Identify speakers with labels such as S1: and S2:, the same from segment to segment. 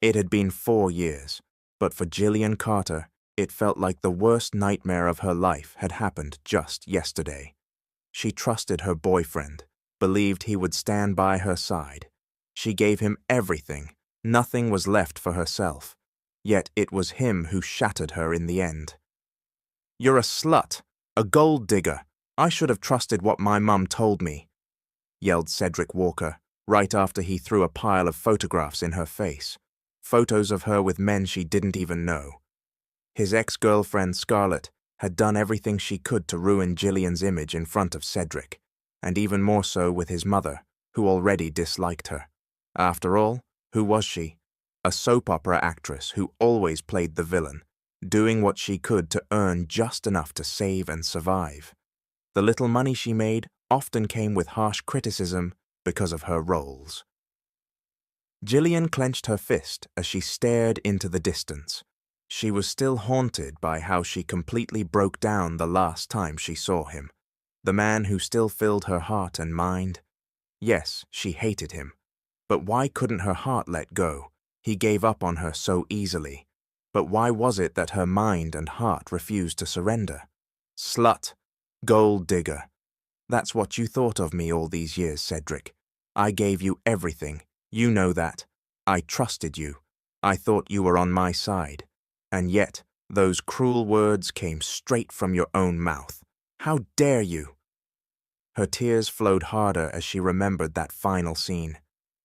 S1: It had been 4 years, but for Jillian Carter, it felt like the worst nightmare of her life had happened just yesterday. She trusted her boyfriend, believed he would stand by her side. She gave him everything, nothing was left for herself. Yet it was him who shattered her in the end. "You're a slut, a gold digger. I should have trusted what my mum told me," yelled Cedric Walker, right after he threw a pile of photographs in her face. Photos of her with men she didn't even know. His ex-girlfriend Scarlett had done everything she could to ruin Jillian's image in front of Cedric, and even more so with his mother, who already disliked her. After all, who was she? A soap opera actress who always played the villain, doing what she could to earn just enough to save and survive. The little money she made often came with harsh criticism because of her roles. Jillian clenched her fist as she stared into the distance. She was still haunted by how she completely broke down the last time she saw him. The man who still filled her heart and mind. Yes, she hated him. But why couldn't her heart let go? He gave up on her so easily. But why was it that her mind and heart refused to surrender? Slut. Gold digger. That's what you thought of me all these years, Cedric. I gave you everything. You know that. I trusted you. I thought you were on my side. And yet, those cruel words came straight from your own mouth. How dare you? Her tears flowed harder as she remembered that final scene.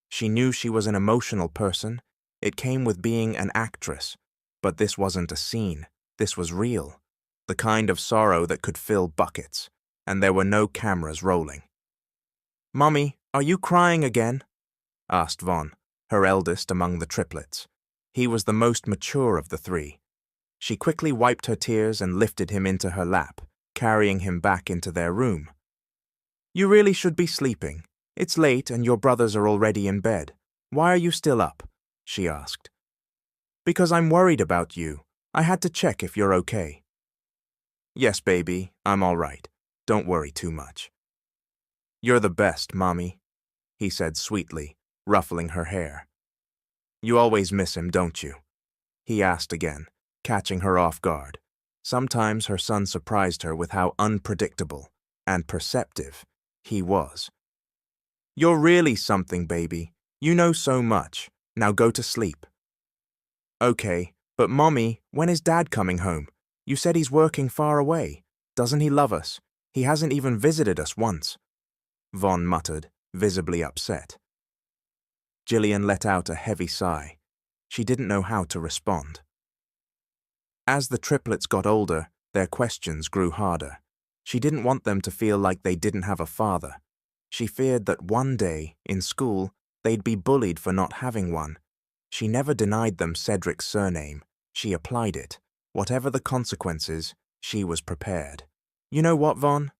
S1: She knew she was an emotional person. It came with being an actress. But this wasn't a scene. This was real. The kind of sorrow that could fill buckets. And there were no cameras rolling. "Mummy, are you crying again?" asked Vaughn, her eldest among the triplets. He was the most mature of the three. She quickly wiped her tears and lifted him into her lap, carrying him back into their room. "You really should be sleeping. It's late and your brothers are already in bed. Why are you still up?" she asked. "Because I'm worried about you. I had to check if you're okay." "Yes, baby, I'm all right. Don't worry too much." "You're the best, Mommy," he said sweetly, ruffling her hair. "You always miss him, don't you?" he asked again, catching her off guard. Sometimes her son surprised her with how unpredictable and perceptive he was. "You're really something, baby. You know so much. Now go to sleep." "Okay, but Mommy, when is Dad coming home? You said he's working far away. Doesn't he love us? He hasn't even visited us once," Vaughn muttered, visibly upset. Jillian let out a heavy sigh. She didn't know how to respond. As the triplets got older, their questions grew harder. She didn't want them to feel like they didn't have a father. She feared that one day, in school, they'd be bullied for not having one. She never denied them Cedric's surname. She applied it. Whatever the consequences, she was prepared. "You know what, Vaughn?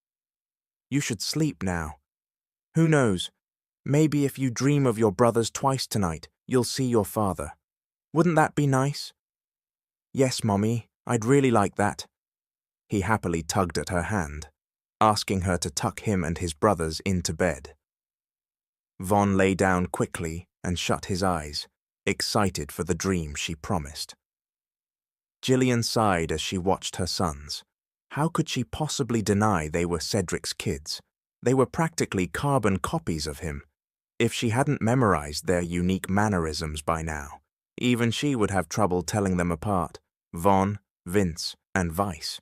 S1: You should sleep now. Who knows? Maybe if you dream of your brothers twice tonight, you'll see your father. Wouldn't that be nice?" "Yes, Mommy, I'd really like that." He happily tugged at her hand, asking her to tuck him and his brothers into bed. Vaughn lay down quickly and shut his eyes, excited for the dream she promised. Jillian sighed as she watched her sons. How could she possibly deny they were Cedric's kids? They were practically carbon copies of him. If she hadn't memorized their unique mannerisms by now, even she would have trouble telling them apart. Vaughn, Vince, and Vice.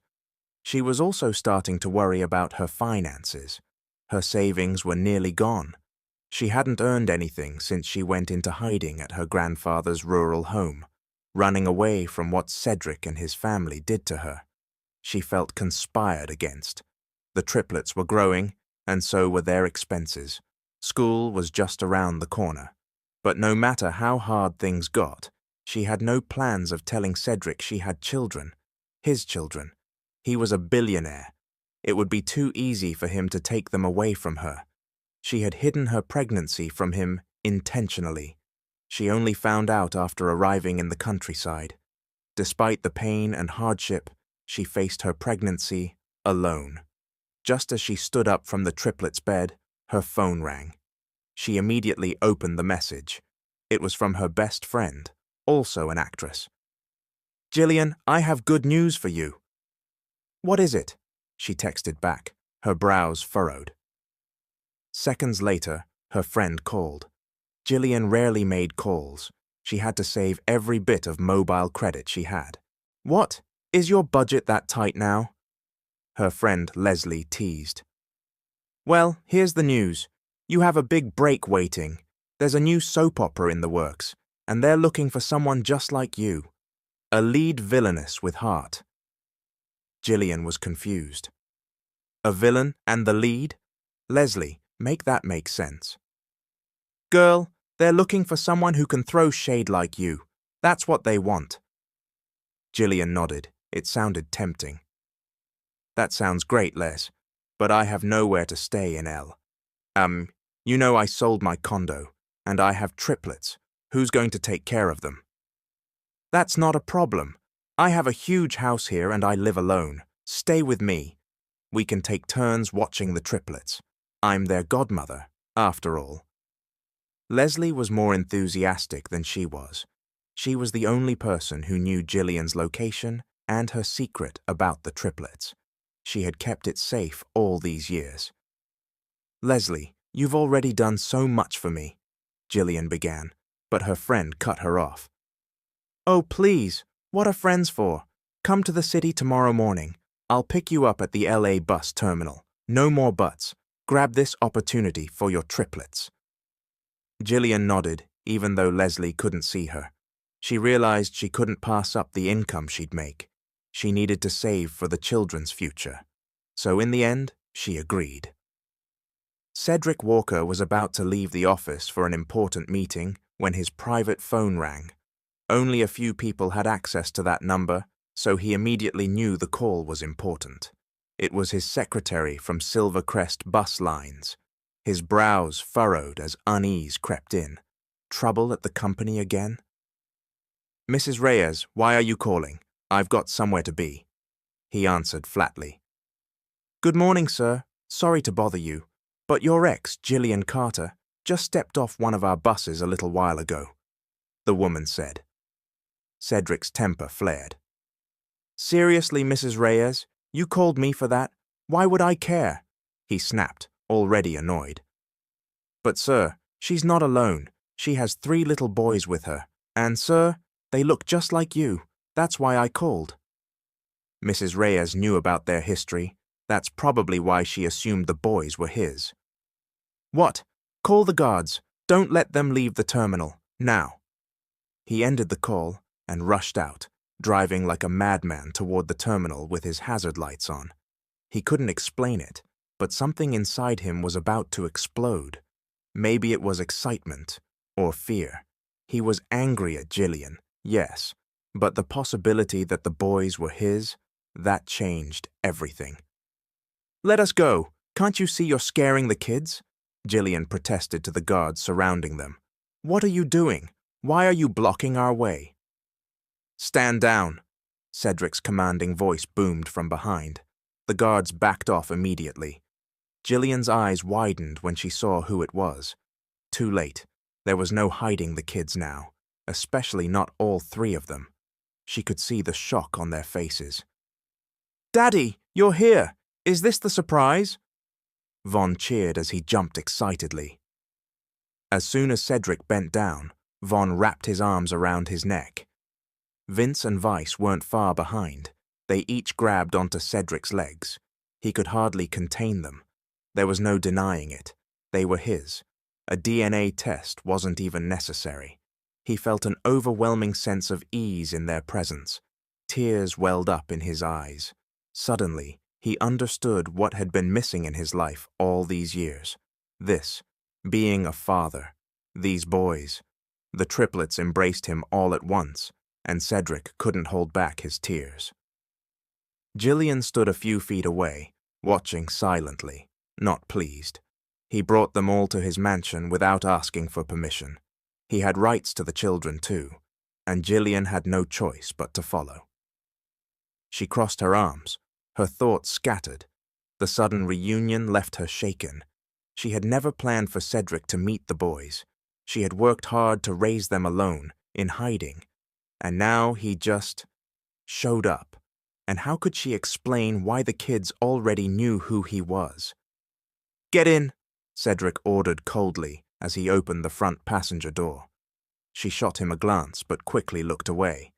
S1: She was also starting to worry about her finances. Her savings were nearly gone. She hadn't earned anything since she went into hiding at her grandfather's rural home, running away from what Cedric and his family did to her. She felt conspired against. The triplets were growing, and so were their expenses. School was just around the corner. But no matter how hard things got, she had no plans of telling Cedric she had children. His children. He was a billionaire. It would be too easy for him to take them away from her. She had hidden her pregnancy from him intentionally. She only found out after arriving in the countryside. Despite the pain and hardship, she faced her pregnancy alone. Just as she stood up from the triplets' bed, her phone rang. She immediately opened the message. It was from her best friend, also an actress. "Jillian, I have good news for you." "What is it?" she texted back, her brows furrowed. Seconds later, her friend called. Jillian rarely made calls. She had to save every bit of mobile credit she had. "What? Is your budget that tight now?" her friend Leslie teased. "Well, here's the news. You have a big break waiting. There's a new soap opera in the works, and they're looking for someone just like you. A lead villainess with heart." Jillian was confused. "A villain and the lead? Leslie, make that make sense." "Girl, they're looking for someone who can throw shade like you. That's what they want." Jillian nodded. It sounded tempting. "That sounds great, Les, but I have nowhere to stay in L. You know I sold my condo, and I have triplets. Who's going to take care of them?" "That's not a problem. I have a huge house here and I live alone. Stay with me. We can take turns watching the triplets. I'm their godmother, after all." Leslie was more enthusiastic than she was. She was the only person who knew Jillian's location and her secret about the triplets. She had kept it safe all these years. "Leslie, you've already done so much for me," Jillian began, but her friend cut her off. "Oh, please, what are friends for? Come to the city tomorrow morning. I'll pick you up at the LA bus terminal. No more buts. Grab this opportunity for your triplets." Jillian nodded, even though Leslie couldn't see her. She realized she couldn't pass up the income she'd make. She needed to save for the children's future. So in the end, she agreed. Cedric Walker was about to leave the office for an important meeting when his private phone rang. Only a few people had access to that number, so he immediately knew the call was important. It was his secretary from Silvercrest Bus Lines. His brows furrowed as unease crept in. Trouble at the company again? "Mrs. Reyes, why are you calling? I've got somewhere to be," he answered flatly. "Good morning, sir. Sorry to bother you, but your ex, Jillian Carter, just stepped off one of our buses a little while ago," the woman said. Cedric's temper flared. "Seriously, Mrs. Reyes? You called me for that? Why would I care?" he snapped, already annoyed. "But sir, she's not alone. She has 3 little boys with her. And sir, they look just like you. That's why I called." Mrs. Reyes knew about their history. That's probably why she assumed the boys were his. "What? Call the guards. Don't let them leave the terminal. Now." He ended the call and rushed out, driving like a madman toward the terminal with his hazard lights on. He couldn't explain it, but something inside him was about to explode. Maybe it was excitement or fear. He was angry at Jillian, yes, but the possibility that the boys were his, that changed everything. "Let us go. Can't you see you're scaring the kids?" Jillian protested to the guards surrounding them. "What are you doing? Why are you blocking our way?" "Stand down," Cedric's commanding voice boomed from behind. The guards backed off immediately. Jillian's eyes widened when she saw who it was. Too late. There was no hiding the kids now, especially not all 3 of them. She could see the shock on their faces. "Daddy, you're here! Is this the surprise?" Vaughn cheered as he jumped excitedly. As soon as Cedric bent down, Vaughn wrapped his arms around his neck. Vince and Vice weren't far behind. They each grabbed onto Cedric's legs. He could hardly contain them. There was no denying it. They were his. A DNA test wasn't even necessary. He felt an overwhelming sense of ease in their presence. Tears welled up in his eyes. Suddenly, he understood what had been missing in his life all these years. This, being a father. These boys. The triplets embraced him all at once, and Cedric couldn't hold back his tears. Jillian stood a few feet away, watching silently, not pleased. He brought them all to his mansion without asking for permission. He had rights to the children too, and Jillian had no choice but to follow. She crossed her arms, her thoughts scattered. The sudden reunion left her shaken. She had never planned for Cedric to meet the boys. She had worked hard to raise them alone, in hiding, And now he just showed up. And how could she explain why the kids already knew who he was? "Get in," Cedric ordered coldly as he opened the front passenger door. She shot him a glance but quickly looked away.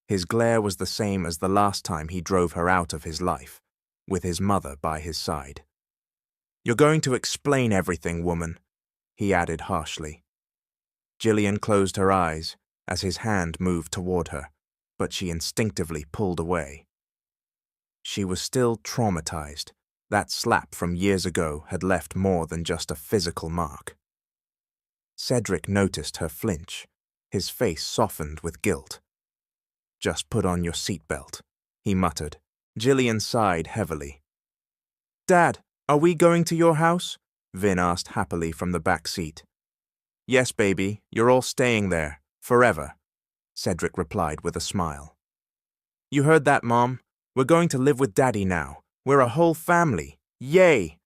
S1: His glare was the same as the last time he drove her out of his life, with his mother by his side. "You're going to explain everything, woman," he added harshly. Gillian closed her eyes as his hand moved toward her, but she instinctively pulled away. She was still traumatized. That slap from years ago had left more than just a physical mark. Cedric noticed her flinch. His face softened with guilt. "Just put on your seatbelt," he muttered. Gillian sighed heavily. "Dad, are we going to your house?" Vin asked happily from the back seat. "Yes, baby, you're all staying there, forever," Cedric replied with a smile. "You heard that, Mom? We're going to live with Daddy now. We're a whole family. Yay!"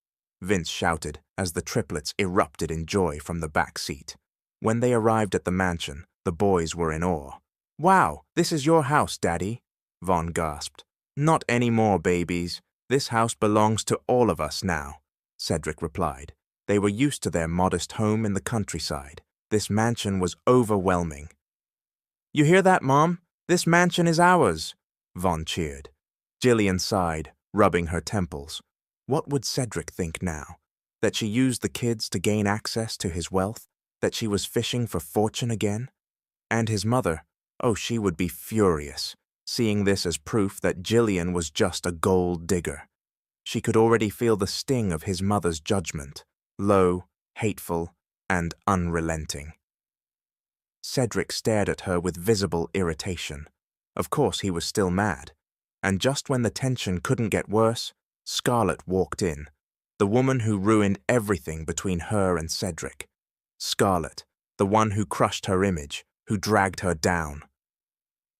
S1: Vince shouted as the triplets erupted in joy from the back seat. When they arrived at the mansion, the boys were in awe. "Wow, this is your house, Daddy," Vaughn gasped. "Not anymore, babies. This house belongs to all of us now," Cedric replied. They were used to their modest home in the countryside. This mansion was overwhelming. "You hear that, Mom? This mansion is ours," Vaughn cheered. Gillian sighed, rubbing her temples. What would Cedric think now? That she used the kids to gain access to his wealth? That she was fishing for fortune again? And his mother, oh, she would be furious, seeing this as proof that Gillian was just a gold digger. She could already feel the sting of his mother's judgment, low, hateful, and unrelenting. Cedric stared at her with visible irritation. Of course he was still mad. And just when the tension couldn't get worse, Scarlett walked in, the woman who ruined everything between her and Cedric. Scarlett, the one who crushed her image, who dragged her down.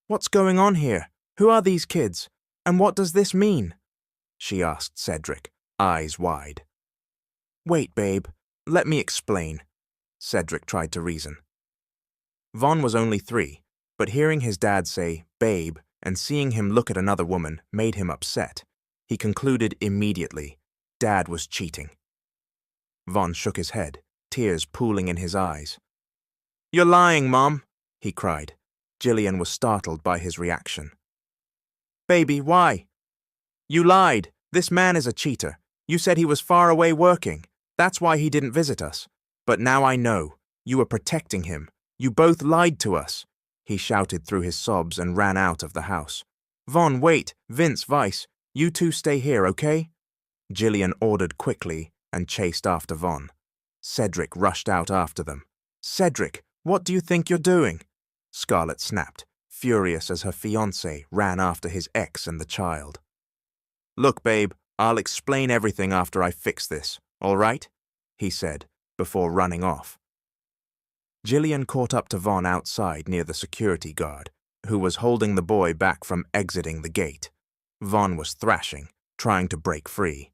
S1: "What's going on here? Who are these kids? And what does this mean?" she asked Cedric, eyes wide. "Wait, babe. Let me explain," Cedric tried to reason. Vaughn was only 3, but hearing his dad say, "babe," and seeing him look at another woman made him upset. He concluded immediately, Dad was cheating. Vaughn shook his head, tears pooling in his eyes. "You're lying, Mom," he cried. Gillian was startled by his reaction. "Baby, why?" "You lied. This man is a cheater. You said he was far away working. That's why he didn't visit us. But now I know. You were protecting him. You both lied to us," he shouted through his sobs and ran out of the house. "Vaughn, wait. Vince, Vice, you two stay here, okay?" Gillian ordered quickly and chased after Vaughn. Cedric rushed out after them. "Cedric, what do you think you're doing?" Scarlett snapped, furious as her fiancé ran after his ex and the child. "Look, babe, I'll explain everything after I fix this, all right?" he said, before running off. Gillian caught up to Vaughn outside near the security guard, who was holding the boy back from exiting the gate. Vaughn was thrashing, trying to break free.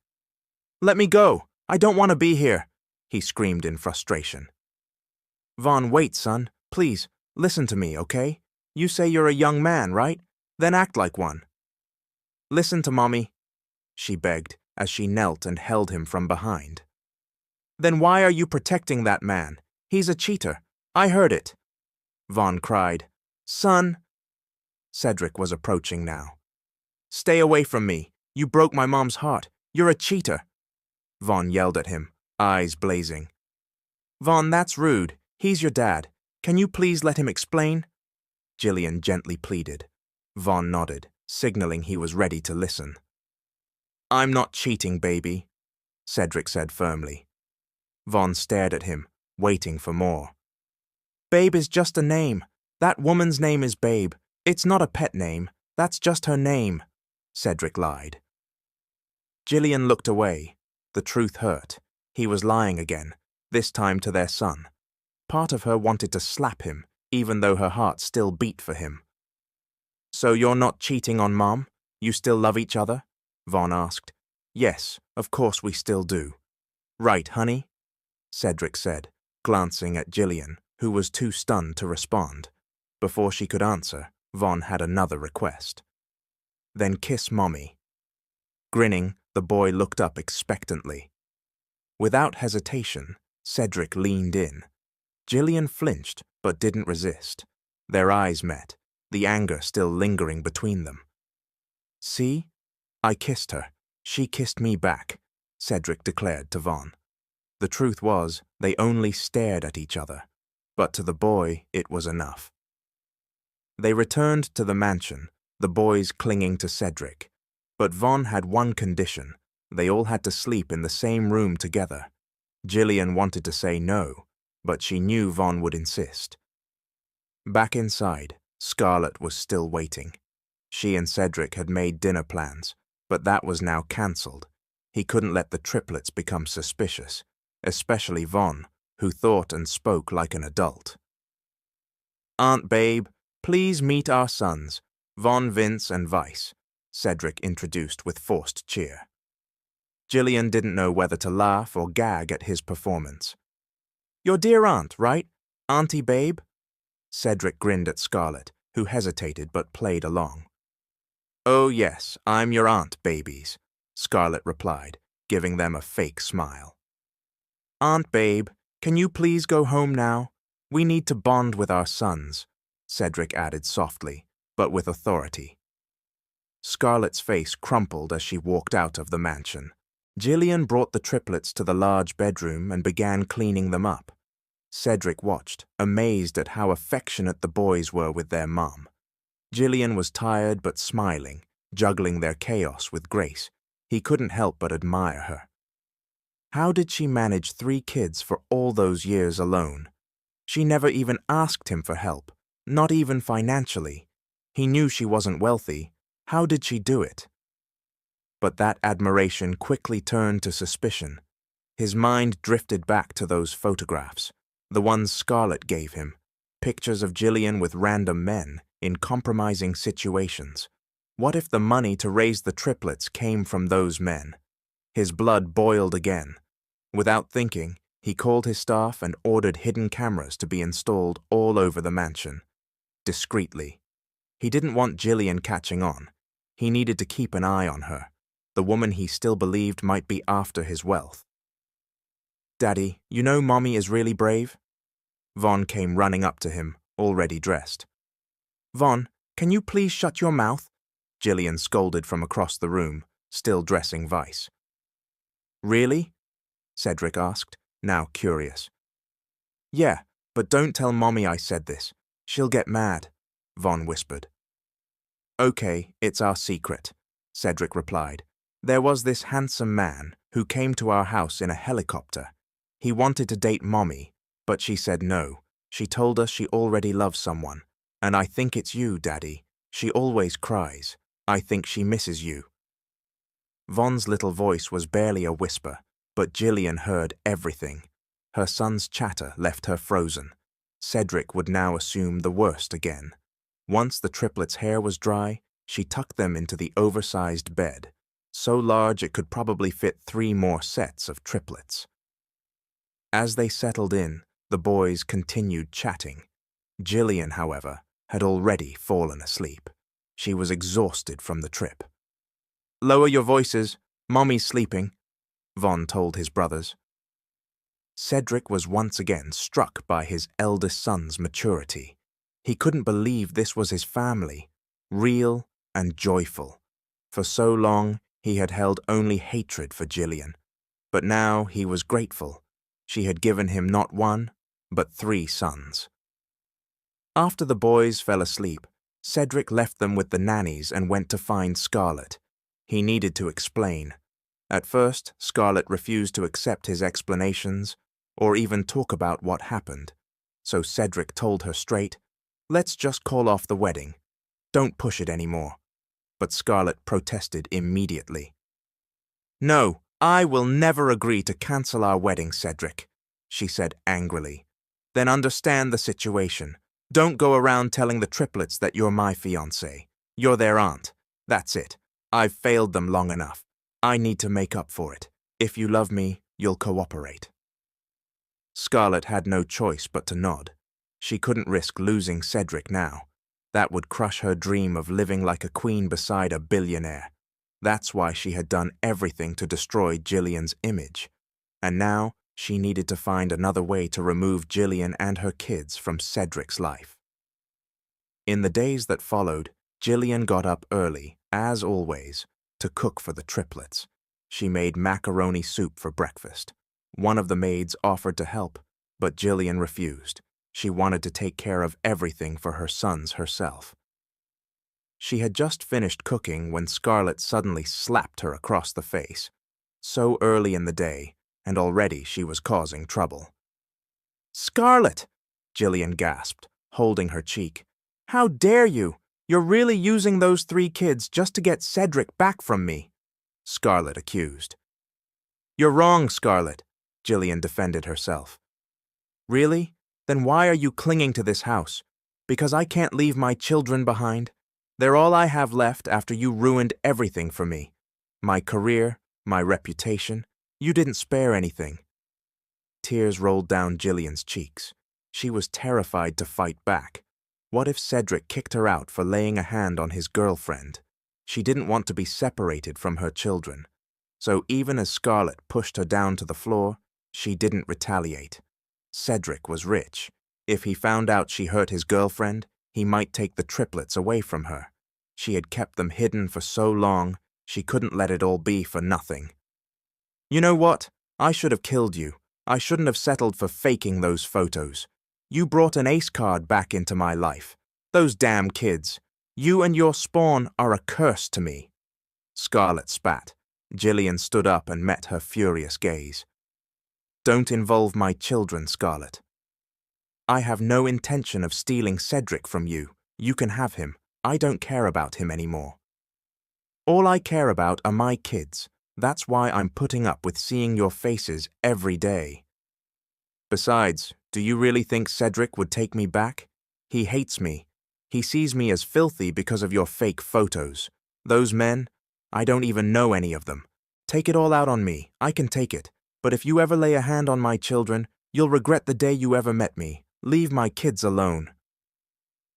S1: "Let me go! I don't want to be here!" he screamed in frustration. "Vaughn, wait, son. Please, listen to me, okay? You say you're a young man, right? Then act like one." "Listen to Mommy," she begged as she knelt and held him from behind. "Then why are you protecting that man? He's a cheater. I heard it." Vaughn cried. "Son." Cedric was approaching now. "Stay away from me. You broke my mom's heart. You're a cheater." Vaughn yelled at him, eyes blazing. "Vaughn, that's rude. He's your dad. Can you please let him explain?" Gillian gently pleaded. Vaughn nodded, signaling he was ready to listen. "I'm not cheating, baby," Cedric said firmly. Vaughn stared at him, waiting for more. "Babe is just a name. That woman's name is Babe. It's not a pet name. That's just her name," Cedric lied. Gillian looked away. The truth hurt. He was lying again, this time to their son. Part of her wanted to slap him, even though her heart still beat for him. "So you're not cheating on Mom? You still love each other?" Vaughn asked. "Yes, of course we still do." "Right, honey?" Cedric said, glancing at Gillian, who was too stunned to respond. Before she could answer, Vaughn had another request. Then kiss Mommy. Grinning, the boy looked up expectantly. Without hesitation, Cedric leaned in. Gillian flinched, but didn't resist. Their eyes met, the anger still lingering between them. See? I kissed her. She kissed me back, Cedric declared to Vaughn. The truth was, they only stared at each other, but to the boy it was enough. They returned to the mansion, the boys clinging to Cedric. But Vaughn had one condition. They all had to sleep in the same room together. Gillian wanted to say no, but she knew Vaughn would insist. Back inside, Scarlett was still waiting. She and Cedric had made dinner plans, but that was now cancelled. He couldn't let the triplets become suspicious, especially Vaughn, who thought and spoke like an adult. Aunt Babe, please meet our sons, Vaughn, Vince, and Vice, Cedric introduced with forced cheer. Gillian didn't know whether to laugh or gag at his performance. Your dear aunt, right? Auntie Babe? Cedric grinned at Scarlett, who hesitated but played along. Oh yes, I'm your aunt, babies, Scarlett replied, giving them a fake smile. Aunt Babe, can you please go home now? We need to bond with our sons, Cedric added softly, but with authority. Scarlett's face crumpled as she walked out of the mansion. Gillian brought the triplets to the large bedroom and began cleaning them up. Cedric watched, amazed at how affectionate the boys were with their mom. Gillian was tired but smiling, juggling their chaos with grace. He couldn't help but admire her. How did she manage 3 kids for all those years alone? She never even asked him for help, not even financially. He knew she wasn't wealthy. How did she do it? But that admiration quickly turned to suspicion. His mind drifted back to those photographs, the ones Scarlett gave him, pictures of Gillian with random men in compromising situations. What if the money to raise the triplets came from those men? His blood boiled again. Without thinking, he called his staff and ordered hidden cameras to be installed all over the mansion. Discreetly. He didn't want Gillian catching on. He needed to keep an eye on her, the woman he still believed might be after his wealth. Daddy, you know Mommy is really brave? Vaughn came running up to him, already dressed. Vaughn, can you please shut your mouth? Gillian scolded from across the room, still dressing Vice. Really? Cedric asked, now curious. Yeah, but don't tell Mommy I said this. She'll get mad, Vaughn whispered. Okay, it's our secret, Cedric replied. There was this handsome man who came to our house in a helicopter. He wanted to date Mommy, but she said no. She told us she already loves someone. And I think it's you, Daddy. She always cries. I think she misses you. Vaughn's little voice was barely a whisper, but Gillian heard everything. Her son's chatter left her frozen. Cedric would now assume the worst again. Once the triplets' hair was dry, she tucked them into the oversized bed, so large it could probably fit 3 more sets of triplets. As they settled in, the boys continued chatting. Gillian, however, had already fallen asleep. She was exhausted from the trip. Lower your voices. Mommy's sleeping, Vaughn told his brothers. Cedric was once again struck by his eldest son's maturity. He couldn't believe this was his family, real and joyful. For so long, he had held only hatred for Gillian. But now he was grateful. She had given him not 1, but 3 sons. After the boys fell asleep, Cedric left them with the nannies and went to find Scarlett. He needed to explain. At first, Scarlett refused to accept his explanations or even talk about what happened. So Cedric told her straight, let's just call off the wedding. Don't push it anymore. But Scarlett protested immediately. No, I will never agree to cancel our wedding, Cedric, she said angrily. Then understand the situation. Don't go around telling the triplets that you're my fiancé. You're their aunt. That's it. I've failed them long enough. I need to make up for it. If you love me, you'll cooperate. Scarlett had no choice but to nod. She couldn't risk losing Cedric now. That would crush her dream of living like a queen beside a billionaire. That's why she had done everything to destroy Jillian's image. And now she needed to find another way to remove Jillian and her kids from Cedric's life. In the days that followed, Jillian got up early, as always, to cook for the triplets. She made macaroni soup for breakfast. One of the maids offered to help, but Jillian refused. She wanted to take care of everything for her sons herself. She had just finished cooking when Scarlett suddenly slapped her across the face. So early in the day, and already she was causing trouble. "Scarlett!" Jillian gasped, holding her cheek. "How dare you? You're really using those 3 kids just to get Cedric back from me," Scarlett accused. "You're wrong, Scarlett," Jillian defended herself. "Really? Then why are you clinging to this house? Because I can't leave my children behind? They're all I have left after you ruined everything for me. My career, my reputation. You didn't spare anything." Tears rolled down Jillian's cheeks. She was terrified to fight back. What if Cedric kicked her out for laying a hand on his girlfriend? She didn't want to be separated from her children. So even as Scarlett pushed her down to the floor, she didn't retaliate. Cedric was rich. If he found out she hurt his girlfriend, he might take the triplets away from her. She had kept them hidden for so long, she couldn't let it all be for nothing. "You know what? I should have killed you. I shouldn't have settled for faking those photos. You brought an ace card back into my life. Those damn kids. You and your spawn are a curse to me." Scarlett spat. Jillian stood up and met her furious gaze. "Don't involve my children, Scarlett. I have no intention of stealing Cedric from you. You can have him. I don't care about him anymore. All I care about are my kids. That's why I'm putting up with seeing your faces every day. Besides, do you really think Cedric would take me back? He hates me. He sees me as filthy because of your fake photos. Those men, I don't even know any of them. Take it all out on me. I can take it. But if you ever lay a hand on my children, you'll regret the day you ever met me. Leave my kids alone."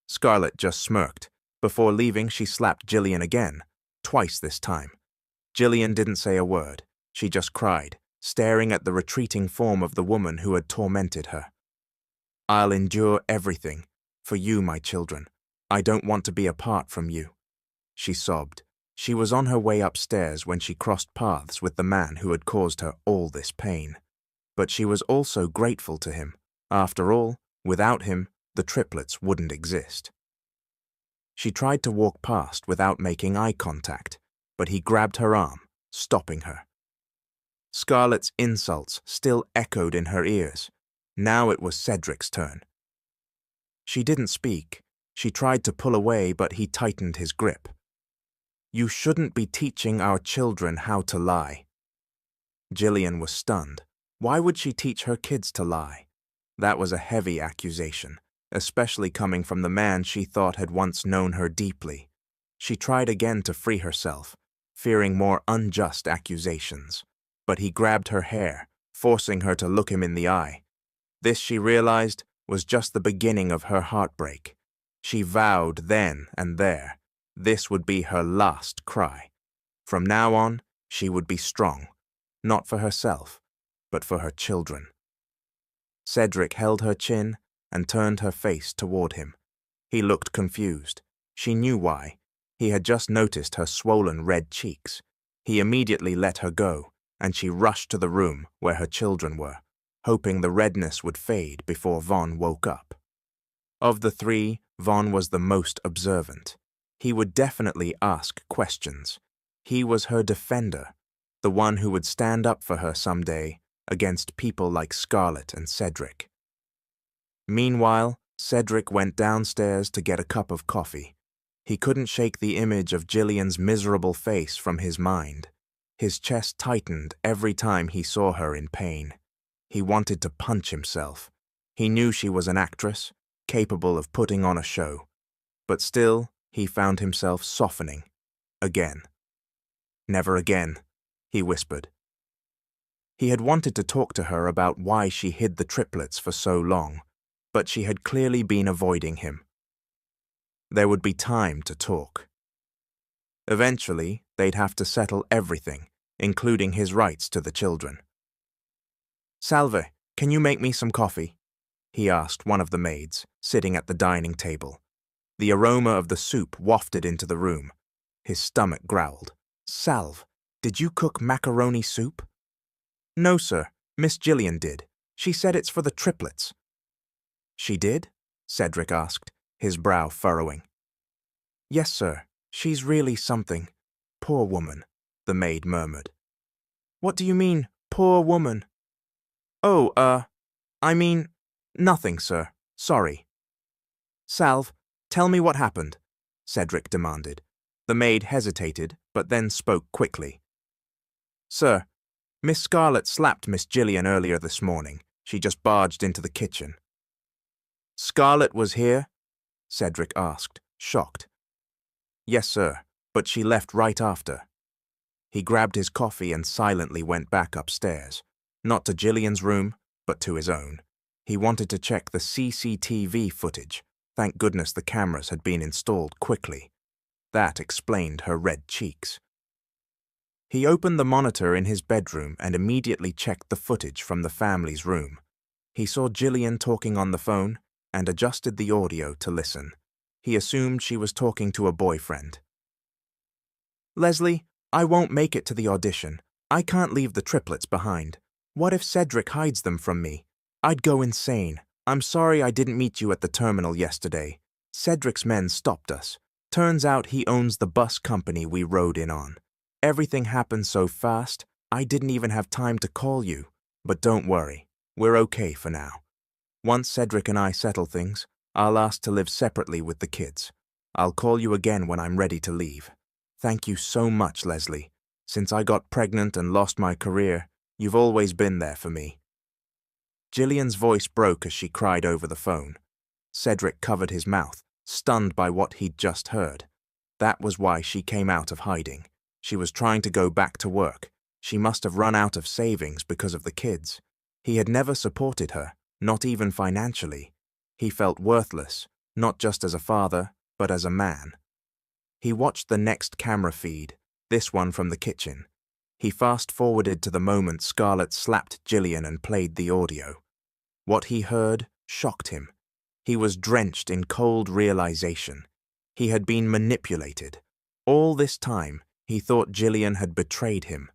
S1: Scarlett just smirked. Before leaving, she slapped Jillian again, twice this time. Jillian didn't say a word. She just cried, staring at the retreating form of the woman who had tormented her. "I'll endure everything. For you, my children. I don't want to be apart from you," she sobbed. She was on her way upstairs when she crossed paths with the man who had caused her all this pain. But she was also grateful to him. After all, without him, the triplets wouldn't exist. She tried to walk past without making eye contact, but he grabbed her arm, stopping her. Scarlett's insults still echoed in her ears. Now it was Cedric's turn. She didn't speak. She tried to pull away, but he tightened his grip. "You shouldn't be teaching our children how to lie." Jillian was stunned. Why would she teach her kids to lie? That was a heavy accusation, especially coming from the man she thought had once known her deeply. She tried again to free herself, fearing more unjust accusations. But he grabbed her hair, forcing her to look him in the eye. This, she realized, was just the beginning of her heartbreak. She vowed then and there, this would be her last cry. From now on, she would be strong, not for herself, but for her children. Cedric held her chin and turned her face toward him. He looked confused. She knew why. He had just noticed her swollen red cheeks. He immediately let her go, and she rushed to the room where her children were, hoping the redness would fade before Vaughn woke up. Of the 3, Vaughn was the most observant. He would definitely ask questions. He was her defender, the one who would stand up for her someday against people like Scarlett and Cedric. Meanwhile, Cedric went downstairs to get a cup of coffee. He couldn't shake the image of Jillian's miserable face from his mind. His chest tightened every time he saw her in pain. He wanted to punch himself. He knew she was an actress, capable of putting on a show. But still, he found himself softening. Again. "Never again," he whispered. He had wanted to talk to her about why she hid the triplets for so long, but she had clearly been avoiding him. There would be time to talk. Eventually, they'd have to settle everything, including his rights to the children. "Salve, can you make me some coffee?" he asked one of the maids, sitting at the dining table. The aroma of the soup wafted into the room. His stomach growled. "Salve, did you cook macaroni soup?" "No, sir. Miss Gillian did. She said it's for the triplets." "She did?" Cedric asked, his brow furrowing. "Yes, sir. She's really something. Poor woman," the maid murmured. "What do you mean, poor woman?" "Oh, I mean, nothing, sir. Sorry." "Salve, tell me what happened," Cedric demanded. The maid hesitated, but then spoke quickly. "Sir, Miss Scarlett slapped Miss Gillian earlier this morning. She just barged into the kitchen." "Scarlett was here?" Cedric asked, shocked. "Yes, sir, but she left right after." He grabbed his coffee and silently went back upstairs, not to Gillian's room, but to his own. He wanted to check the CCTV footage. Thank goodness the cameras had been installed quickly. That explained her red cheeks. He opened the monitor in his bedroom and immediately checked the footage from the family's room. He saw Gillian talking on the phone and adjusted the audio to listen. He assumed she was talking to a boyfriend. "Leslie, I won't make it to the audition. I can't leave the triplets behind. What if Cedric hides them from me? I'd go insane. I'm sorry I didn't meet you at the terminal yesterday. Cedric's men stopped us. Turns out he owns the bus company we rode in on. Everything happened so fast, I didn't even have time to call you. But don't worry, we're okay for now. Once Cedric and I settle things, I'll ask to live separately with the kids. I'll call you again when I'm ready to leave. Thank you so much, Leslie. Since I got pregnant and lost my career, you've always been there for me." Gillian's voice broke as she cried over the phone. Cedric covered his mouth, stunned by what he'd just heard. That was why she came out of hiding. She was trying to go back to work. She must have run out of savings because of the kids. He had never supported her, not even financially. He felt worthless, not just as a father, but as a man. He watched the next camera feed, this one from the kitchen. He fast-forwarded to the moment Scarlett slapped Gillian and played the audio. What he heard shocked him. He was drenched in cold realization. He had been manipulated. All this time, he thought Gillian had betrayed him,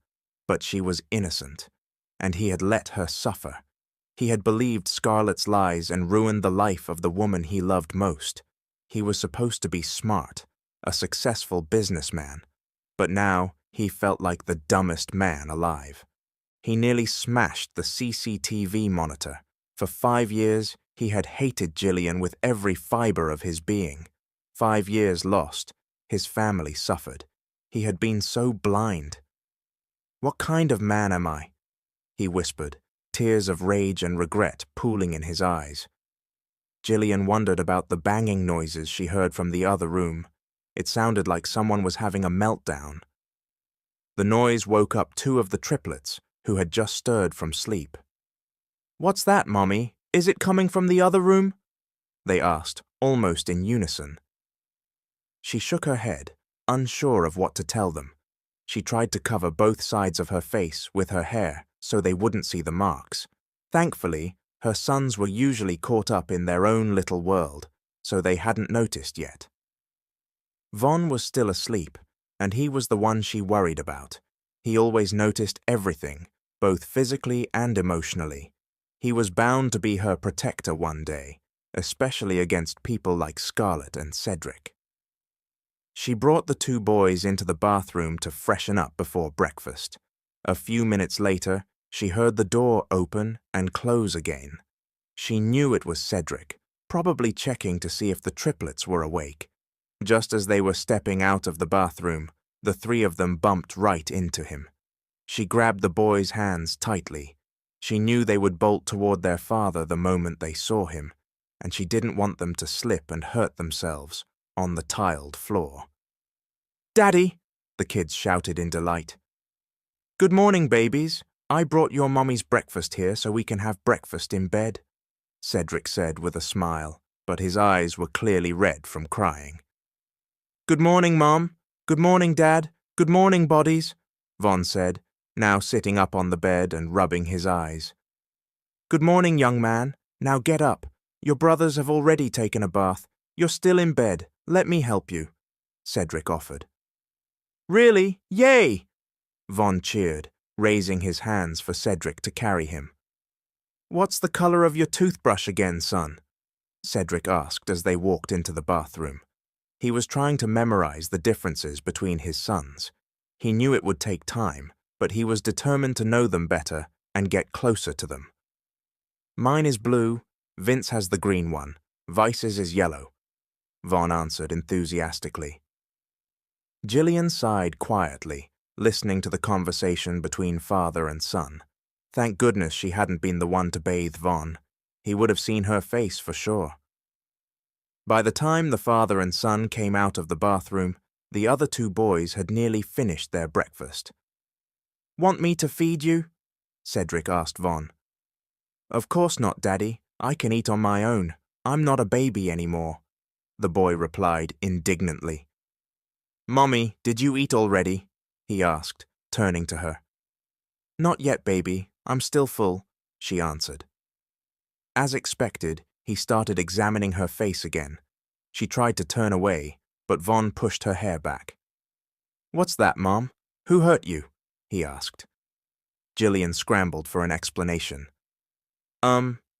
S1: but she was innocent, and he had let her suffer. He had believed Scarlett's lies and ruined the life of the woman he loved most. He was supposed to be smart, a successful businessman, but now he felt like the dumbest man alive. He nearly smashed the CCTV monitor. For 5 years, he had hated Gillian with every fiber of his being. 5 years lost, his family suffered. He had been so blind. "What kind of man am I?" he whispered, tears of rage and regret pooling in his eyes. Gillian wondered about the banging noises she heard from the other room. It sounded like someone was having a meltdown. The noise woke up 2 of the triplets, who had just stirred from sleep. "What's that, Mommy? Is it coming from the other room?" they asked, almost in unison. She shook her head, unsure of what to tell them. She tried to cover both sides of her face with her hair so they wouldn't see the marks. Thankfully, her sons were usually caught up in their own little world, so they hadn't noticed yet. Von was still asleep, and he was the one she worried about. He always noticed everything, both physically and emotionally. He was bound to be her protector one day, especially against people like Scarlett and Cedric. She brought the 2 boys into the bathroom to freshen up before breakfast. A few minutes later, she heard the door open and close again. She knew it was Cedric, probably checking to see if the triplets were awake. Just as they were stepping out of the bathroom, the 3 of them bumped right into him. She grabbed the boys' hands tightly. She knew they would bolt toward their father the moment they saw him, and she didn't want them to slip and hurt themselves on the tiled floor. "Daddy!" the kids shouted in delight. "Good morning, babies. I brought your mommy's breakfast here so we can have breakfast in bed," Cedric said with a smile, but his eyes were clearly red from crying. Good morning, Mom. Good morning, Dad. Good morning, bodies, Vaughn said, now sitting up on the bed and rubbing his eyes. Good morning, young man. Now get up. Your brothers have already taken a bath. You're still in bed. Let me help you, Cedric offered. Really? Yay! Vaughn cheered, raising his hands for Cedric to carry him. What's the color of your toothbrush again, son? Cedric asked as they walked into the bathroom. He was trying to memorize the differences between his sons. He knew it would take time, but he was determined to know them better and get closer to them. Mine is blue, Vince has the green one, Vice's is yellow, Vaughn answered enthusiastically. Jillian sighed quietly, listening to the conversation between father and son. Thank goodness she hadn't been the one to bathe Vaughn. He would have seen her face for sure. By the time the father and son came out of the bathroom, the other two boys had nearly finished their breakfast. Want me to feed you? Cedric asked Vaughn. Of course not, Daddy. I can eat on my own. I'm not a baby anymore, the boy replied indignantly. Mommy, did you eat already? He asked, turning to her. Not yet, baby. I'm still full, she answered. As expected, he started examining her face again. She tried to turn away, but Vaughn pushed her hair back. What's that, Mom? Who hurt you? He asked. Jillian scrambled for an explanation.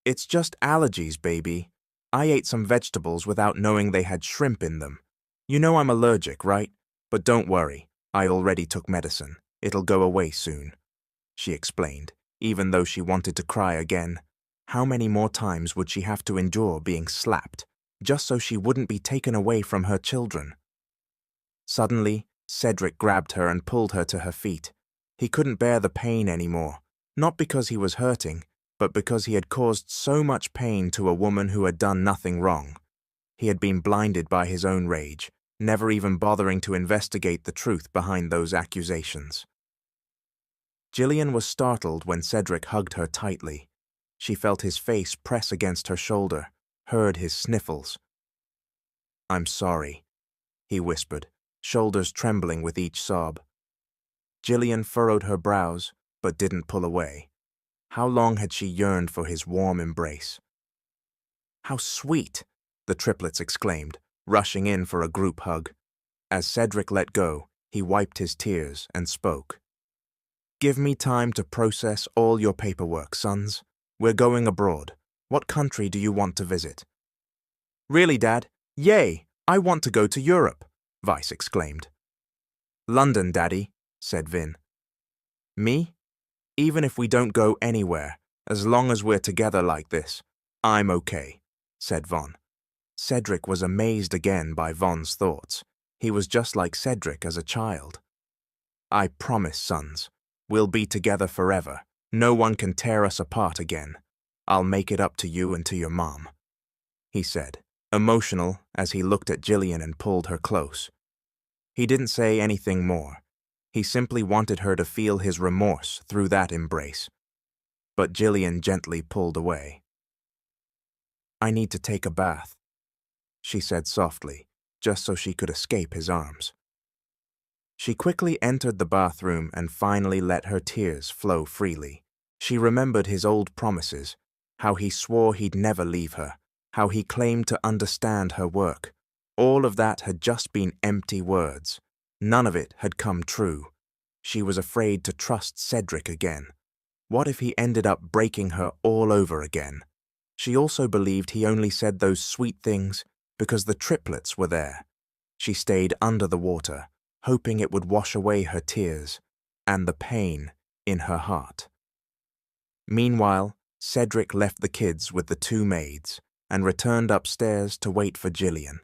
S1: It's just allergies, baby. I ate some vegetables without knowing they had shrimp in them. You know I'm allergic, right? But don't worry, I already took medicine. It'll go away soon, she explained, even though she wanted to cry again. How many more times would she have to endure being slapped, just so she wouldn't be taken away from her children? Suddenly, Cedric grabbed her and pulled her to her feet. He couldn't bear the pain anymore, not because he was hurting, but because he had caused so much pain to a woman who had done nothing wrong. He had been blinded by his own rage, never even bothering to investigate the truth behind those accusations. Jillian was startled when Cedric hugged her tightly. She felt his face press against her shoulder, heard his sniffles. I'm sorry, he whispered, shoulders trembling with each sob. Jillian furrowed her brows, but didn't pull away. How long had she yearned for his warm embrace? How sweet, the triplets exclaimed, rushing in for a group hug. As Cedric let go, he wiped his tears and spoke. Give me time to process all your paperwork, sons. We're going abroad. What country do you want to visit? Really, Dad? Yay! I want to go to Europe, Vice exclaimed. London, Daddy, said Vin. Me? Even if we don't go anywhere, as long as we're together like this, I'm okay, said Vaughn. Cedric was amazed again by Vaughn's thoughts. He was just like Cedric as a child. I promise, sons, we'll be together forever. No one can tear us apart again. I'll make it up to you and to your mom, he said, emotional as he looked at Jillian and pulled her close. He didn't say anything more. He simply wanted her to feel his remorse through that embrace. But Jillian gently pulled away. I need to take a bath, she said softly, just so she could escape his arms. She quickly entered the bathroom and finally let her tears flow freely. She remembered his old promises, how he swore he'd never leave her, how he claimed to understand her work. All of that had just been empty words. None of it had come true. She was afraid to trust Cedric again. What if he ended up breaking her all over again? She also believed he only said those sweet things because the triplets were there. She stayed under the water, hoping it would wash away her tears and the pain in her heart. Meanwhile, Cedric left the kids with the two maids and returned upstairs to wait for Jillian.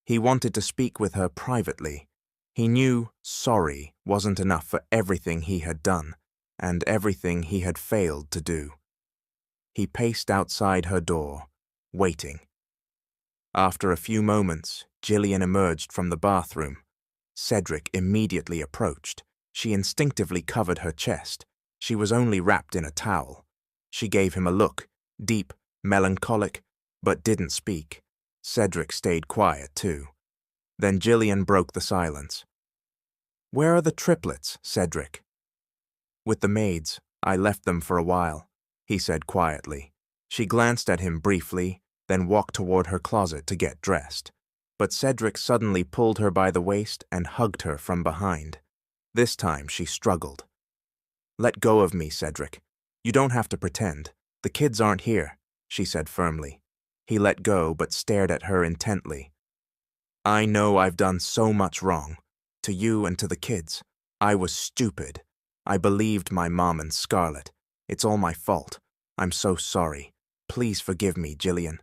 S1: He wanted to speak with her privately. He knew sorry wasn't enough for everything he had done and everything he had failed to do. He paced outside her door, waiting. After a few moments, Jillian emerged from the bathroom. Cedric immediately approached. She instinctively covered her chest. She was only wrapped in a towel. She gave him a look, deep, melancholic, but didn't speak. Cedric stayed quiet too. Then Jillian broke the silence. "Where are the triplets, Cedric?" "With the maids. I left them for a while," he said quietly. She glanced at him briefly, then walked toward her closet to get dressed. But Cedric suddenly pulled her by the waist and hugged her from behind. This time she struggled. "Let go of me, Cedric. You don't have to pretend. The kids aren't here," she said firmly. He let go but stared at her intently. "I know I've done so much wrong. To you and to the kids. I was stupid. I believed my mom and Scarlett. It's all my fault. I'm so sorry. Please forgive me, Jillian."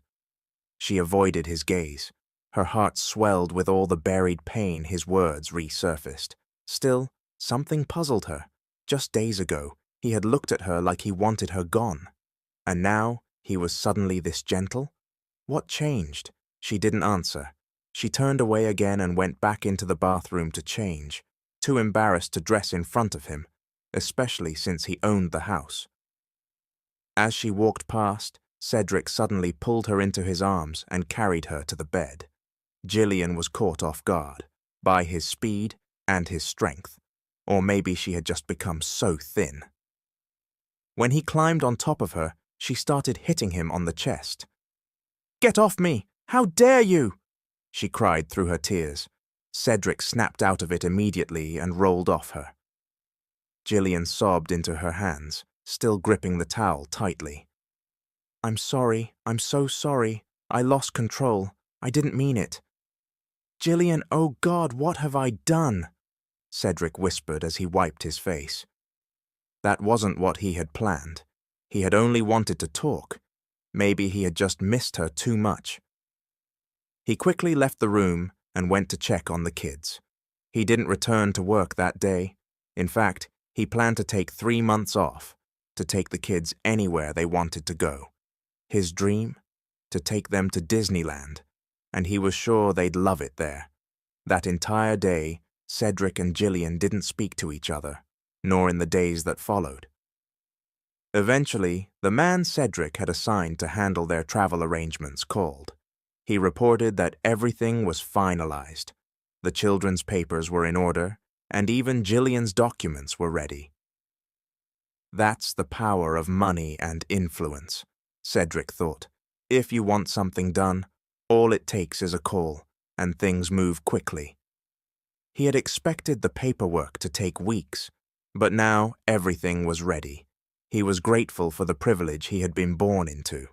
S1: She avoided his gaze. Her heart swelled with all the buried pain his words resurfaced. Still, something puzzled her. Just days ago, he had looked at her like he wanted her gone. And now, he was suddenly this gentle? What changed? She didn't answer. She turned away again and went back into the bathroom to change, too embarrassed to dress in front of him, especially since he owned the house. As she walked past, Cedric suddenly pulled her into his arms and carried her to the bed. Jillian was caught off guard, by his speed and his strength, or maybe she had just become so thin. When he climbed on top of her, she started hitting him on the chest. "Get off me! How dare you!" she cried through her tears. Cedric snapped out of it immediately and rolled off her. Jillian sobbed into her hands, still gripping the towel tightly. I'm so sorry. I lost control. I didn't mean it." "Jillian, oh God, what have I done?" Cedric whispered as he wiped his face. That wasn't what he had planned. He had only wanted to talk. Maybe he had just missed her too much. He quickly left the room and went to check on the kids. He didn't return to work that day. In fact, he planned to take 3 months off, to take the kids anywhere they wanted to go. His dream? To take them to Disneyland, and he was sure they'd love it there. That entire day, Cedric and Jillian didn't speak to each other, nor in the days that followed. Eventually, the man Cedric had assigned to handle their travel arrangements called. He reported that everything was finalized. The children's papers were in order, and even Jillian's documents were ready. That's the power of money and influence, Cedric thought. If you want something done, all it takes is a call, and things move quickly. He had expected the paperwork to take weeks, but now everything was ready. He was grateful for the privilege he had been born into.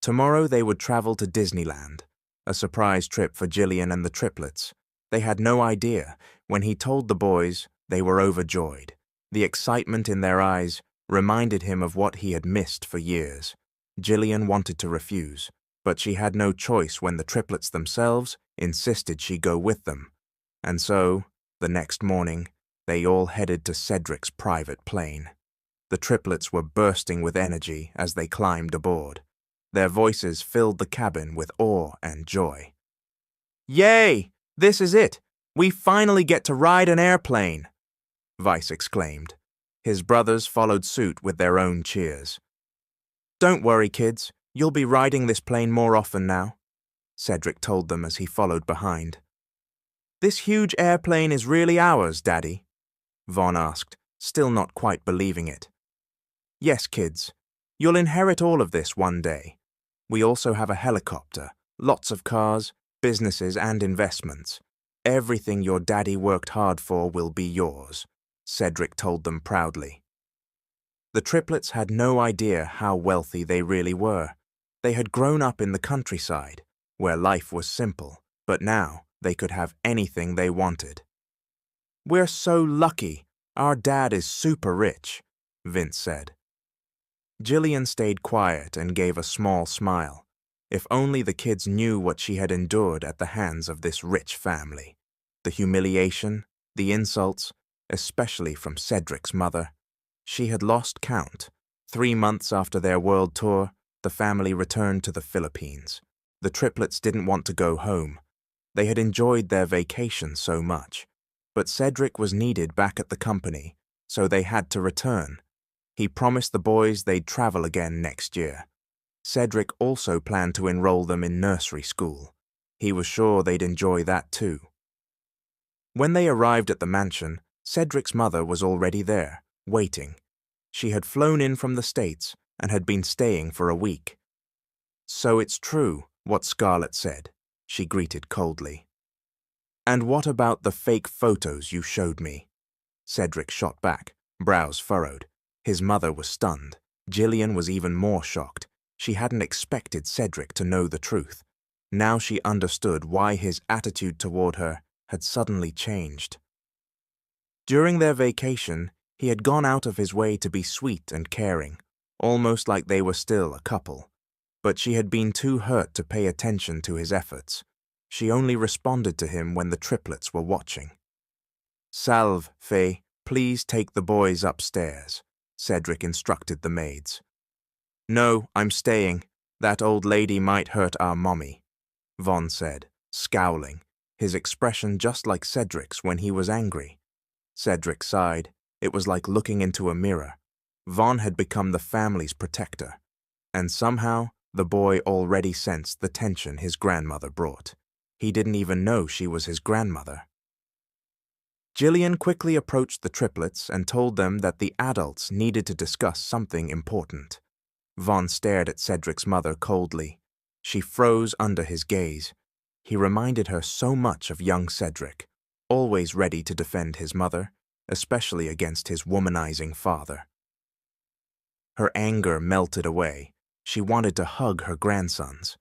S1: Tomorrow they would travel to Disneyland, a surprise trip for Jillian and the triplets. They had no idea. When he told the boys, they were overjoyed. The excitement in their eyes reminded him of what he had missed for years. Jillian wanted to refuse, but she had no choice when the triplets themselves insisted she go with them. And so, the next morning, they all headed to Cedric's private plane. The triplets were bursting with energy as they climbed aboard. Their voices filled the cabin with awe and joy. "Yay! This is it! We finally get to ride an airplane!" Vice exclaimed. His brothers followed suit with their own cheers. "Don't worry, kids. You'll be riding this plane more often now," Cedric told them as he followed behind. "This huge airplane is really ours, Daddy?" Vaughn asked, still not quite believing it. "Yes, kids. You'll inherit all of this one day. We also have a helicopter, lots of cars, businesses and investments. Everything your daddy worked hard for will be yours," Cedric told them proudly. The triplets had no idea how wealthy they really were. They had grown up in the countryside, where life was simple, but now they could have anything they wanted. "We're so lucky. Our dad is super rich," Vince said. Jillian stayed quiet and gave a small smile. If only the kids knew what she had endured at the hands of this rich family. The humiliation, the insults, especially from Cedric's mother. She had lost count. 3 months after their world tour, the family returned to the Philippines. The triplets didn't want to go home. They had enjoyed their vacation so much. But Cedric was needed back at the company, so they had to return. He promised the boys they'd travel again next year. Cedric also planned to enroll them in nursery school. He was sure they'd enjoy that too. When they arrived at the mansion, Cedric's mother was already there, waiting. She had flown in from the States and had been staying for a week. "So it's true, what Scarlett said," she greeted coldly. "And what about the fake photos you showed me?" Cedric shot back, brows furrowed. His mother was stunned. Gillian was even more shocked. She hadn't expected Cedric to know the truth. Now she understood why his attitude toward her had suddenly changed. During their vacation, he had gone out of his way to be sweet and caring, almost like they were still a couple. But she had been too hurt to pay attention to his efforts. She only responded to him when the triplets were watching. "Salve, Faye, please take the boys upstairs," Cedric instructed the maids. "No, I'm staying. That old lady might hurt our mommy," Vaughn said, scowling, his expression just like Cedric's when he was angry. Cedric sighed. It was like looking into a mirror. Vaughn had become the family's protector, and somehow the boy already sensed the tension his grandmother brought. He didn't even know she was his grandmother. Gillian quickly approached the triplets and told them that the adults needed to discuss something important. Vaughn stared at Cedric's mother coldly. She froze under his gaze. He reminded her so much of young Cedric, always ready to defend his mother, especially against his womanizing father. Her anger melted away. She wanted to hug her grandsons,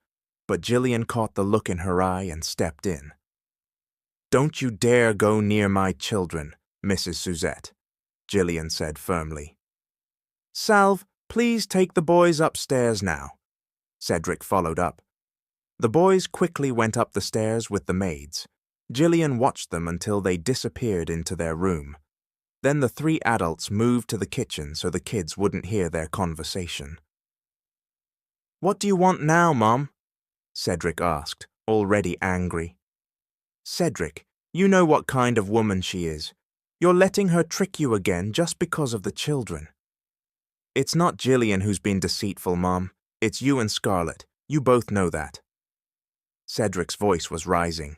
S1: but Gillian caught the look in her eye and stepped in. "Don't you dare go near my children, Mrs. Suzette," Gillian said firmly. "Salve, please take the boys upstairs now," Cedric followed up. The boys quickly went up the stairs with the maids. Gillian watched them until they disappeared into their room. Then the three adults moved to the kitchen so the kids wouldn't hear their conversation. "What do you want now, Mom?" Cedric asked, already angry. "Cedric, you know what kind of woman she is. You're letting her trick you again just because of the children." "It's not Gillian who's been deceitful, Mom. It's you and Scarlett. You both know that." Cedric's voice was rising.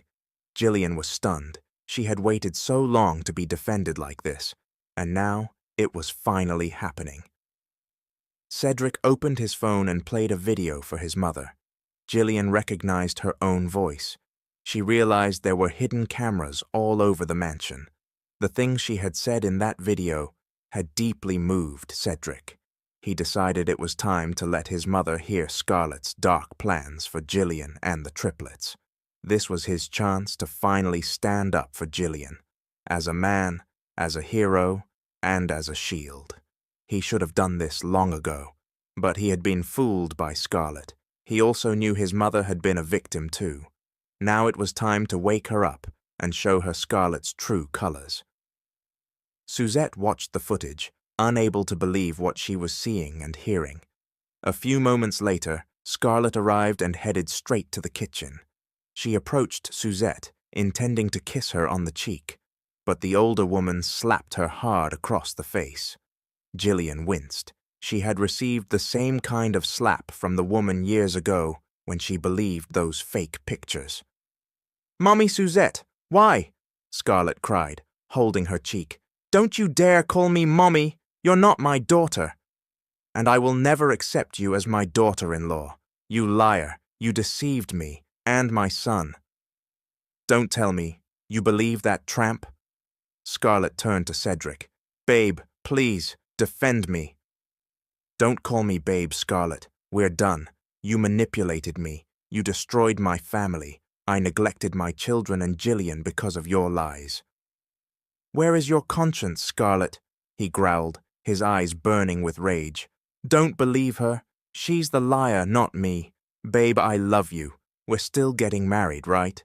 S1: Gillian was stunned. She had waited so long to be defended like this, and now it was finally happening. Cedric opened his phone and played a video for his mother. Gillian recognized her own voice. She realized there were hidden cameras all over the mansion. The things she had said in that video had deeply moved Cedric. He decided it was time to let his mother hear Scarlett's dark plans for Gillian and the triplets. This was his chance to finally stand up for Gillian, as a man, as a hero, and as a shield. He should have done this long ago, but he had been fooled by Scarlett. He also knew his mother had been a victim too. Now it was time to wake her up and show her Scarlett's true colors. Suzette watched the footage, unable to believe what she was seeing and hearing. A few moments later, Scarlett arrived and headed straight to the kitchen. She approached Suzette, intending to kiss her on the cheek, but the older woman slapped her hard across the face. Gillian winced. She had received the same kind of slap from the woman years ago when she believed those fake pictures. "Mommy Suzette, why?" Scarlett cried, holding her cheek. "Don't you dare call me Mommy! You're not my daughter. And I will never accept you as my daughter-in-law. You liar, you deceived me and my son." "Don't tell me, you believe that tramp?" Scarlett turned to Cedric. "Babe, please, defend me." "Don't call me babe, Scarlett. We're done. You manipulated me. You destroyed my family. I neglected my children and Gillian because of your lies." "Where is your conscience, Scarlett?" he growled, his eyes burning with rage. "Don't believe her. She's the liar, not me. Babe, I love you. We're still getting married, right?"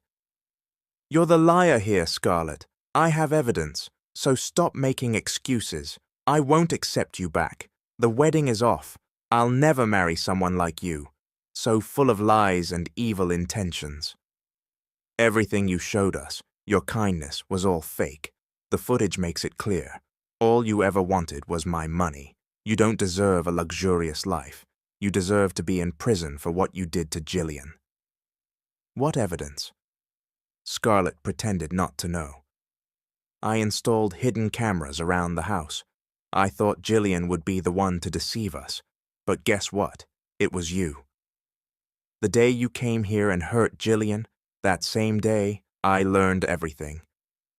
S1: "You're the liar here, Scarlett. I have evidence, so stop making excuses. I won't accept you back. The wedding is off. I'll never marry someone like you, so full of lies and evil intentions. Everything you showed us, your kindness, was all fake. The footage makes it clear. All you ever wanted was my money. You don't deserve a luxurious life. You deserve to be in prison for what you did to Gillian." What evidence? Scarlett pretended not to know. I installed hidden cameras around the house. I thought Jillian would be the one to deceive us, but guess what? It was you. The day you came here and hurt Jillian, that same day, I learned everything.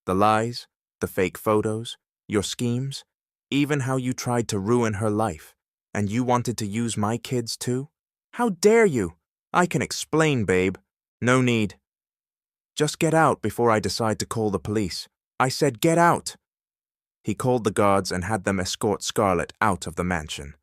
S1: The lies, the fake photos, your schemes, even how you tried to ruin her life, and you wanted to use my kids too? How dare you? I can explain, babe. No need. Just get out before I decide to call the police. I said get out. He called the guards and had them escort Scarlett out of the mansion.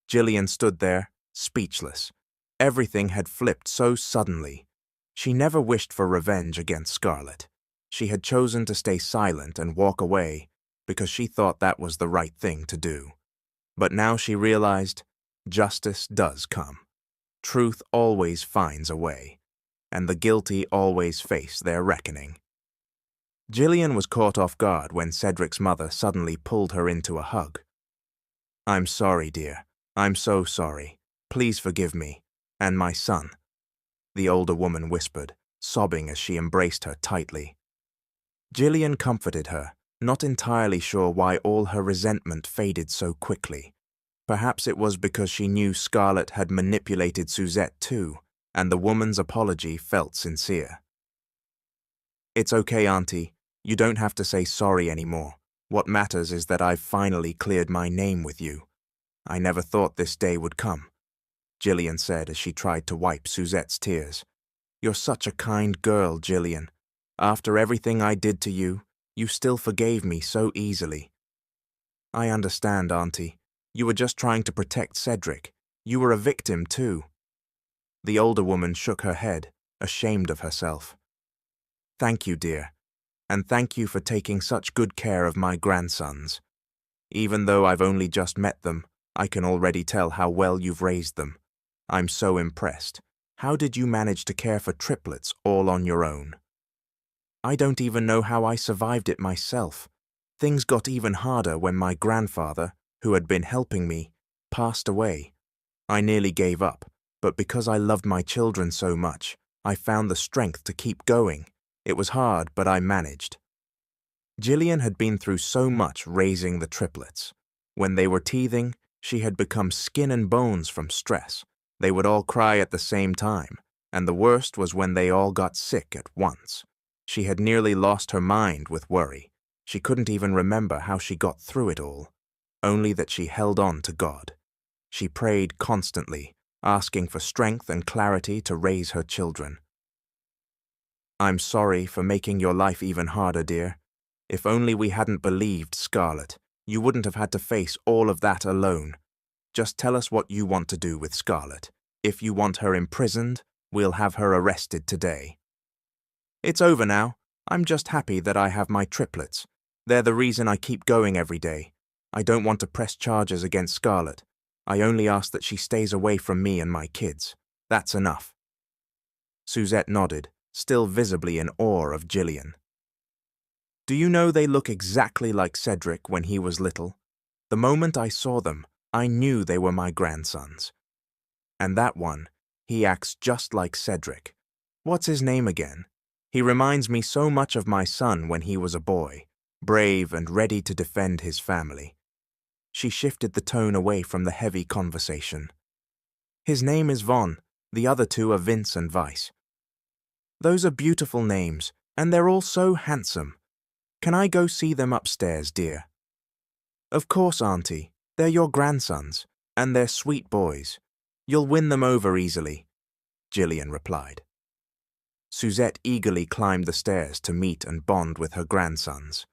S1: Jillian stood there, speechless. Everything had flipped so suddenly. She never wished for revenge against Scarlett. She had chosen to stay silent and walk away because she thought that was the right thing to do. But now she realized justice does come. Truth always finds a way, and the guilty always face their reckoning. Jillian was caught off guard when Cedric's mother suddenly pulled her into a hug. "I'm sorry, dear. I'm so sorry. Please forgive me. And my son," the older woman whispered, sobbing as she embraced her tightly. Jillian comforted her, not entirely sure why all her resentment faded so quickly. Perhaps it was because she knew Scarlett had manipulated Suzette too, and the woman's apology felt sincere. "It's okay, Auntie. You don't have to say sorry anymore. What matters is that I've finally cleared my name with you. I never thought this day would come," Jillian said as she tried to wipe Suzette's tears. "You're such a kind girl, Jillian. After everything I did to you, you still forgave me so easily." "I understand, Auntie. You were just trying to protect Cedric. You were a victim too." The older woman shook her head, ashamed of herself. "Thank you, dear. And thank you for taking such good care of my grandsons. Even though I've only just met them, I can already tell how well you've raised them. I'm so impressed. How did you manage to care for triplets all on your own?" "I don't even know how I survived it myself. Things got even harder when my grandfather, who had been helping me, passed away. I nearly gave up, but because I loved my children so much, I found the strength to keep going. It was hard, but I managed." Jillian had been through so much raising the triplets. When they were teething, she had become skin and bones from stress. They would all cry at the same time, and the worst was when they all got sick at once. She had nearly lost her mind with worry. She couldn't even remember how she got through it all, only that she held on to God. She prayed constantly, asking for strength and clarity to raise her children. "I'm sorry for making your life even harder, dear. If only we hadn't believed Scarlett, you wouldn't have had to face all of that alone. Just tell us what you want to do with Scarlett. If you want her imprisoned, we'll have her arrested today." "It's over now. I'm just happy that I have my triplets. They're the reason I keep going every day. I don't want to press charges against Scarlett. I only ask that she stays away from me and my kids. That's enough." Suzette nodded, still visibly in awe of Jillian. "Do you know they look exactly like Cedric when he was little? The moment I saw them, I knew they were my grandsons. And that one, he acts just like Cedric. What's his name again? He reminds me so much of my son when he was a boy, brave and ready to defend his family." She shifted the tone away from the heavy conversation. "His name is Von. The other two are Vince and Vice. Those are beautiful names, and they're all so handsome. Can I go see them upstairs, dear?" "Of course, Auntie. They're your grandsons, and they're sweet boys. You'll win them over easily," Jillian replied. Suzette eagerly climbed the stairs to meet and bond with her grandsons.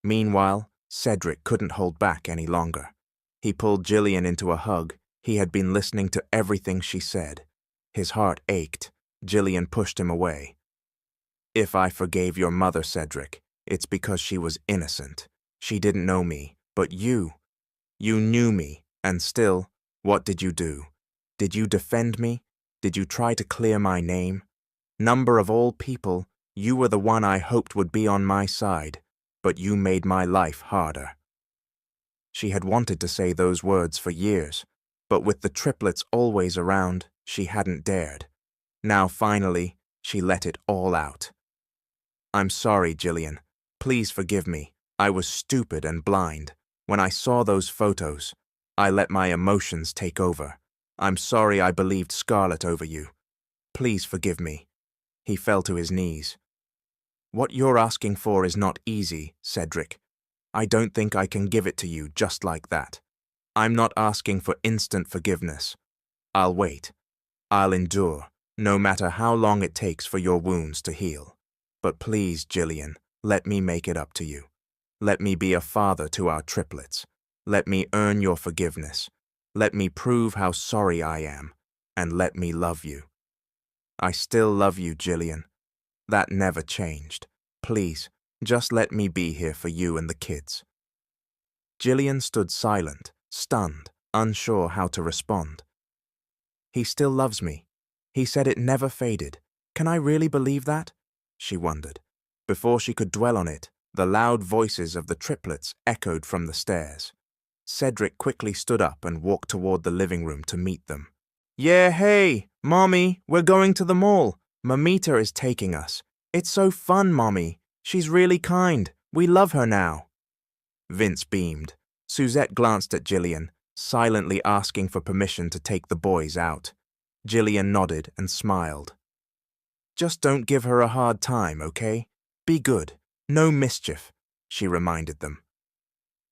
S1: Meanwhile, Cedric couldn't hold back any longer. He pulled Jillian into a hug. He had been listening to everything she said. His heart ached. Jillian pushed him away. "If I forgave your mother, Cedric, it's because she was innocent. She didn't know me, but you knew me, and still, what did you do? Did you defend me? Did you try to clear my name? Number of all people, you were the one I hoped would be on my side, but you made my life harder." She had wanted to say those words for years, but with the triplets always around, she hadn't dared. Now finally, She let it all out. "I'm sorry, Jillian. Please forgive me. I was stupid and blind. When I saw those photos, I let my emotions take over. I'm sorry I believed Scarlett over you. Please forgive me." He fell to his knees. "What you're asking for is not easy, Cedric. I don't think I can give it to you just like that. I'm not asking for instant forgiveness. I'll wait. I'll endure, no matter how long it takes for your wounds to heal. But please, Jillian, let me make it up to you. Let me be a father to our triplets. Let me earn your forgiveness. Let me prove how sorry I am, and let me love you. I still love you, Jillian. That never changed. Please, just let me be here for you and the kids." Jillian stood silent, stunned, unsure how to respond. "He still loves me. He said it never faded. Can I really believe that?" she wondered. Before she could dwell on it, the loud voices of the triplets echoed from the stairs. Cedric quickly stood up and walked toward the living room to meet them. "Yeah, hey, Mommy, we're going to the mall. Mamita is taking us. It's so fun, Mommy. She's really kind. We love her now." Vince beamed. Suzette glanced at Jillian, silently asking for permission to take the boys out. Jillian nodded and smiled. "Just don't give her a hard time, okay? Be good. No mischief," she reminded them.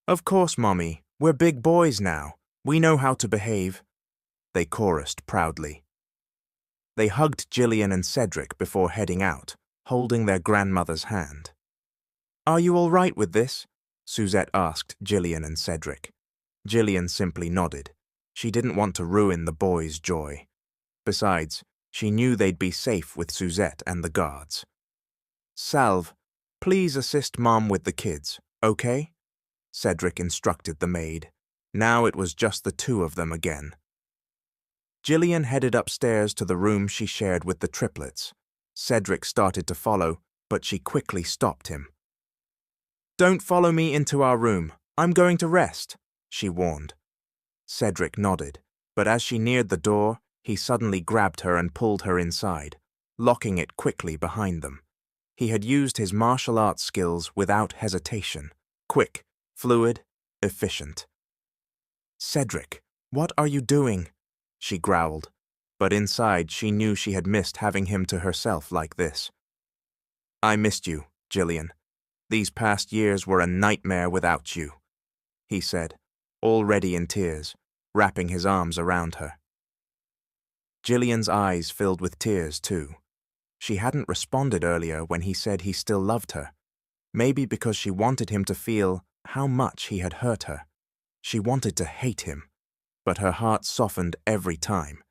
S1: "Of course, Mommy. We're big boys now. We know how to behave," they chorused proudly. They hugged Jillian and Cedric before heading out, holding their grandmother's hand. "Are you all right with this?" Suzette asked Jillian and Cedric. Jillian simply nodded. She didn't want to ruin the boys' joy. Besides, she knew they'd be safe with Suzette and the guards. "Salve, please assist Mom with the kids, okay?" Cedric instructed the maid. Now it was just the two of them again. Jillian headed upstairs to the room she shared with the triplets. Cedric started to follow, but she quickly stopped him. "Don't follow me into our room. I'm going to rest," she warned. Cedric nodded, but as she neared the door, he suddenly grabbed her and pulled her inside, locking it quickly behind them. He had used his martial arts skills without hesitation. Quick, fluid, efficient. "Cedric, what are you doing?" she growled, but inside she knew she had missed having him to herself like this. "I missed you, Jillian. These past years were a nightmare without you," he said, already in tears, wrapping his arms around her. Jillian's eyes filled with tears too. She hadn't responded earlier when he said he still loved her, maybe because she wanted him to feel how much he had hurt her. She wanted to hate him, but her heart softened every time.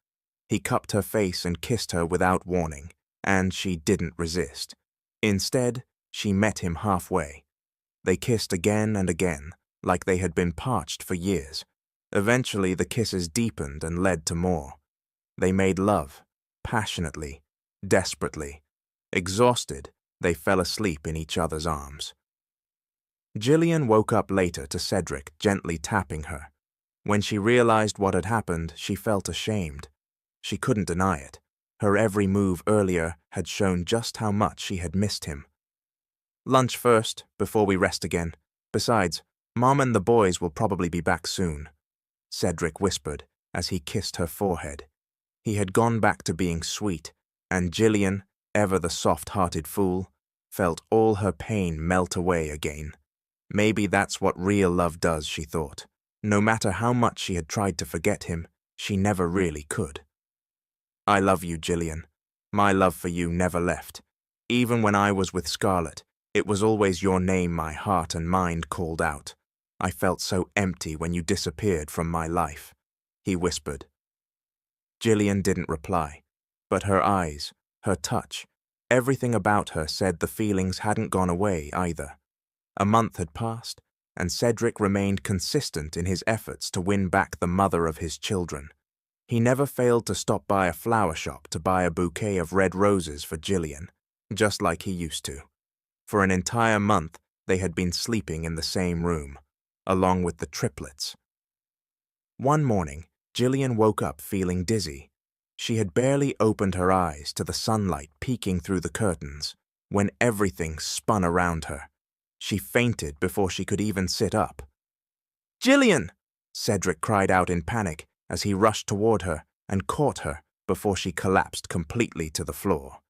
S1: He cupped her face and kissed her without warning, and she didn't resist. Instead, she met him halfway. They kissed again and again, like they had been parched for years. Eventually, the kisses deepened and led to more. They made love, passionately, desperately. Exhausted, they fell asleep in each other's arms. Jillian woke up later to Cedric gently tapping her. When she realized what had happened, she felt ashamed. She couldn't deny it. Her every move earlier had shown just how much she had missed him. "Lunch first, before we rest again. Besides, Mom and the boys will probably be back soon," Cedric whispered as he kissed her forehead. He had gone back to being sweet, and Jillian, ever the soft-hearted fool, felt all her pain melt away again. Maybe that's what real love does, she thought. No matter how much she had tried to forget him, she never really could. "I love you, Jillian. My love for you never left. Even when I was with Scarlett, it was always your name my heart and mind called out. I felt so empty when you disappeared from my life," he whispered. Jillian didn't reply, but her eyes, her touch, everything about her said the feelings hadn't gone away either. A month had passed, and Cedric remained consistent in his efforts to win back the mother of his children. He never failed to stop by a flower shop to buy a bouquet of red roses for Jillian, just like he used to. For an entire month, they had been sleeping in the same room, along with the triplets. One morning, Jillian woke up feeling dizzy. She had barely opened her eyes to the sunlight peeking through the curtains when everything spun around her. She fainted before she could even sit up. "Jillian!" Cedric cried out in panic as he rushed toward her and caught her before she collapsed completely to the floor.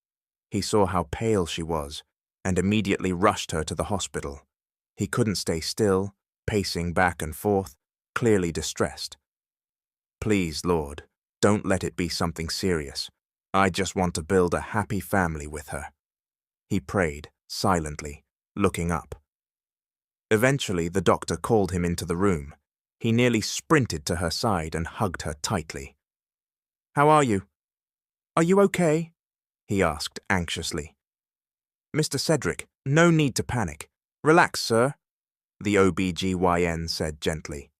S1: He saw how pale she was and immediately rushed her to the hospital. He couldn't stay still, pacing back and forth, clearly distressed. "Please, Lord, don't let it be something serious. I just want to build a happy family with her," he prayed, silently, looking up. Eventually, the doctor called him into the room. He nearly sprinted to her side and hugged her tightly. "How are you? Are you okay?" he asked anxiously. "Mr. Cedric, no need to panic. Relax, sir," the OBGYN said gently.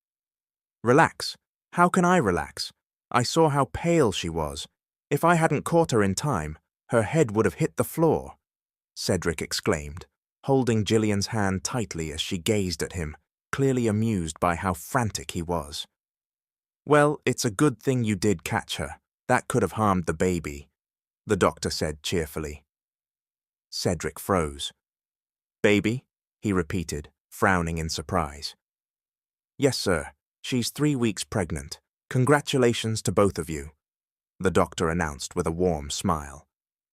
S1: "Relax? How can I relax? I saw how pale she was. If I hadn't caught her in time, her head would have hit the floor," Cedric exclaimed, holding Jillian's hand tightly as she gazed at him, clearly amused by how frantic he was. "Well, it's a good thing you did catch her. That could have harmed the baby," the doctor said cheerfully. Cedric froze. "Baby?" he repeated, frowning in surprise. "Yes, sir. She's 3 weeks pregnant. Congratulations to both of you," the doctor announced with a warm smile.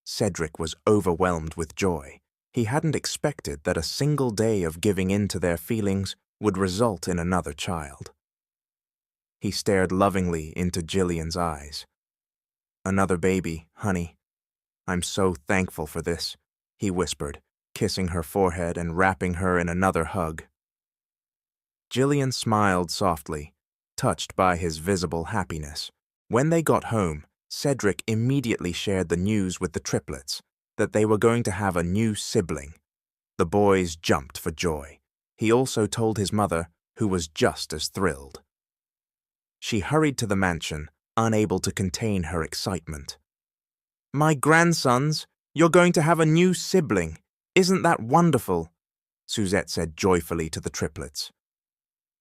S1: Cedric was overwhelmed with joy. He hadn't expected that a single day of giving in to their feelings would result in another child. He stared lovingly into Jillian's eyes. "Another baby, honey. I'm so thankful for this," he whispered, kissing her forehead and wrapping her in another hug. Jillian smiled softly, touched by his visible happiness. When they got home, Cedric immediately shared the news with the triplets that they were going to have a new sibling. The boys jumped for joy. He also told his mother, who was just as thrilled. She hurried to the mansion, unable to contain her excitement. "My grandsons, you're going to have a new sibling. Isn't that wonderful?" Suzette said joyfully to the triplets.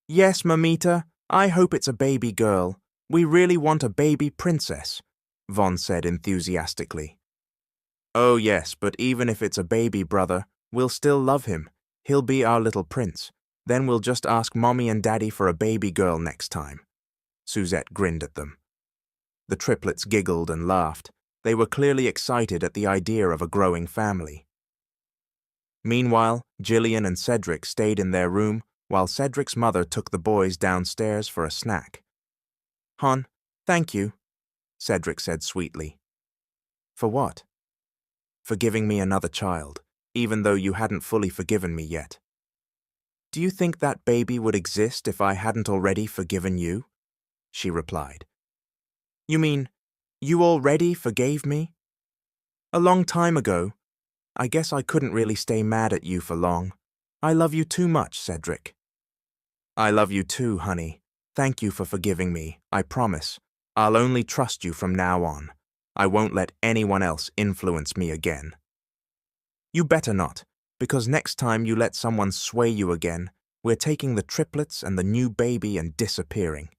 S1: "Yes, Mamita, I hope it's a baby girl. We really want a baby princess," Vaughn said enthusiastically. "Oh yes, but even if it's a baby brother, we'll still love him. He'll be our little prince. Then we'll just ask Mommy and Daddy for a baby girl next time." Suzette grinned at them. The triplets giggled and laughed. They were clearly excited at the idea of a growing family. Meanwhile, Jillian and Cedric stayed in their room while Cedric's mother took the boys downstairs for a snack. "Hon, thank you," Cedric said sweetly. "For what?" "For giving me another child, even though you hadn't fully forgiven me yet." "Do you think that baby would exist if I hadn't already forgiven you?" she replied. "You mean, you already forgave me?" "A long time ago. I guess I couldn't really stay mad at you for long. I love you too much, Cedric." "I love you too, honey. Thank you for forgiving me, I promise. I'll only trust you from now on. I won't let anyone else influence me again." "You better not, because next time you let someone sway you again, we're taking the triplets and the new baby and disappearing."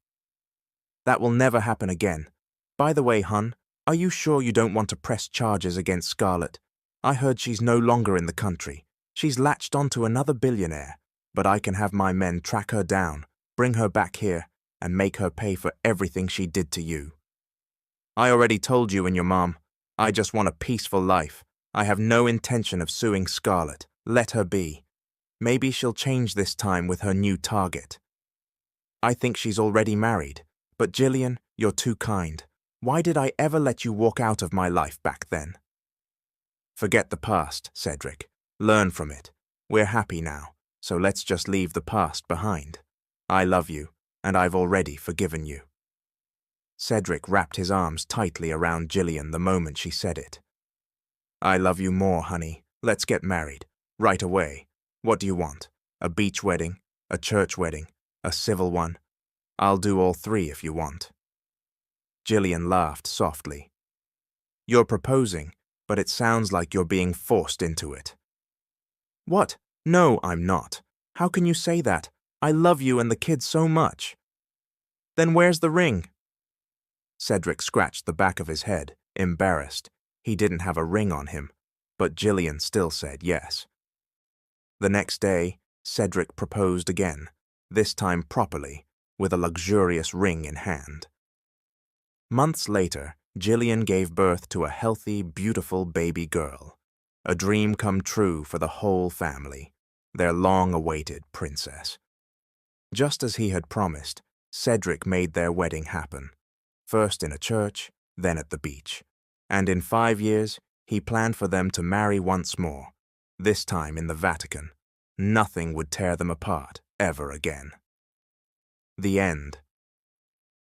S1: "That will never happen again. By the way, hun, are you sure you don't want to press charges against Scarlett? I heard she's no longer in the country. She's latched onto another billionaire, but I can have my men track her down, bring her back here, and make her pay for everything she did to you." "I already told you and your mom. I just want a peaceful life. I have no intention of suing Scarlett. Let her be. Maybe she'll change this time with her new target." "I think she's already married. But Jillian, you're too kind. Why did I ever let you walk out of my life back then?" "Forget the past, Cedric. Learn from it. We're happy now, so let's just leave the past behind. I love you, and I've already forgiven you." Cedric wrapped his arms tightly around Jillian the moment she said it. "I love you more, honey. Let's get married. Right away. What do you want? A beach wedding? A church wedding? A civil one? I'll do all 3 if you want." Jillian laughed softly. "You're proposing, but it sounds like you're being forced into it." "What? No, I'm not. How can you say that? I love you and the kids so much." "Then where's the ring?" Cedric scratched the back of his head, embarrassed. He didn't have a ring on him, but Gillian still said yes. The next day, Cedric proposed again, this time properly, with a luxurious ring in hand. Months later, Gillian gave birth to a healthy, beautiful baby girl, a dream come true for the whole family, their long-awaited princess. Just as he had promised, Cedric made their wedding happen, first in a church, then at the beach. And in 5 years, he planned for them to marry once more, this time in the Vatican. Nothing would tear them apart ever again. The end.